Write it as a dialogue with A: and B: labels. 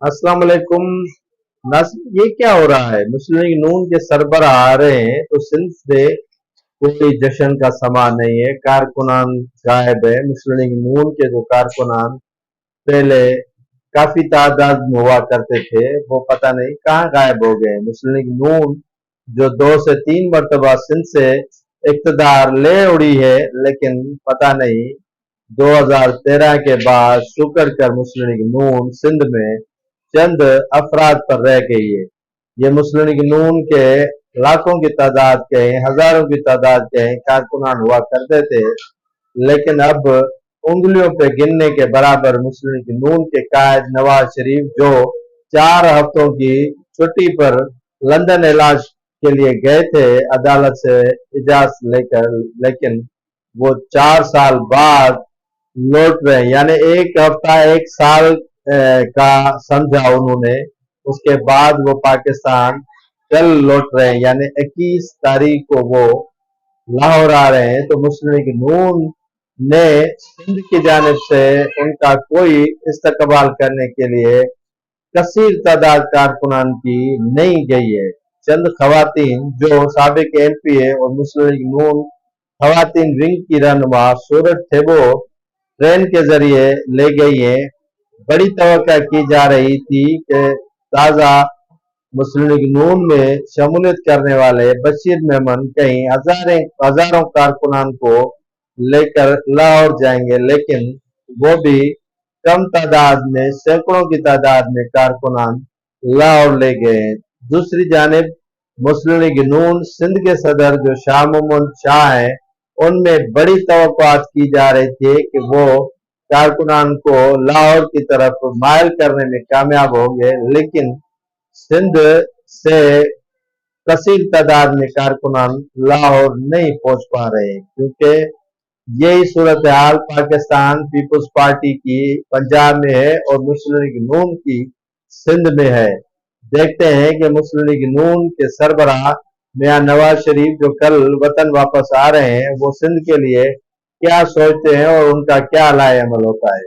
A: अस्सलाम वालेकुम नाज़रीन। ये क्या हो रहा है? मुस्लिम लीग नून के सरबराह आ रहे हैं तो सिंध से कोई जश्न का समा नहीं है। कारकुनान गायब है। मुस्लिम लीग नून के जो कारकुनान पहले काफी तादाद में हुआ करते थे वो पता नहीं कहाँ गायब हो गए। मुस्लिम लीग नून जो 2 से 3 मरतबा सिंध से इक़्तिदार ले उड़ी है, लेकिन पता नहीं 2013 के बाद शुक्र कर मुस्लिम लीग नून सिंध में चंद अफराद पर रह गई है। ये मुस्लिम लीग नून के लाखों की तादाद के, हजारों की तादाद के कारकुनान हुआ करते थे, लेकिन अब उंगलियों पे गिनने के बराबर मुस्लिम लीग नून के कायद नवाज शरीफ, जो 4 हफ्तों की छुट्टी पर लंदन इलाज के लिए गए थे अदालत से इजाजत लेकर, लेकिन वो 4 साल बाद लौट रहे हैं। यानी एक हफ्ता एक साल का समझा उन्होंने, उसके बाद वो पाकिस्तान कल लौट रहे हैं। यानी 21 तारीख को वो लाहौर आ रहे हैं। तो मुस्लिम लीग नून ने सिंध की जानिब से उनका कोई इस्तकबाल करने के लिए कसीर तादाद कारकुनान की नहीं गई है। चंद खवातीन जो साबिक MP है और मुस्लिम लीग नून खवातीन विंग की रहनुमा सूरज थेबो ट्रेन के जरिए ले गई है। बड़ी तवक्का की जा रही थी कि ताज़ा मुस्लिम लीग नून में शमूलियत करने वाले बशीर मेमन कहीं हजारों कारकुनान को लेकर लाहौर जाएंगे, लेकिन वो भी कम तादाद में, सैकड़ों की तादाद में कारकुनान लाहौर ले गए हैं। दूसरी जानिब मुस्लिम लीग नून सिंध के सदर जो शाह मोहम्मद शाह हैं, उनमें बड़ी तवक्कुआत की जा रही थी कि वो कारकुनान को लाहौर की तरफ मायल करने में कामयाब होंगे, लेकिन सिंध से कसीर तादाद में कारकुनान लाहौर नहीं पहुंच पा रहे, क्योंकि यही सूरत हाल पाकिस्तान पीपल्स पार्टी की पंजाब में है और मुस्लिम लीग नून की सिंध में है। देखते हैं कि मुस्लिम लीग नून के सरबराह मियां नवाज शरीफ जो कल वतन वापस आ रहे हैं, वो सिंध के लिए क्या सोचते हैं और उनका क्या लाए अमल होता है।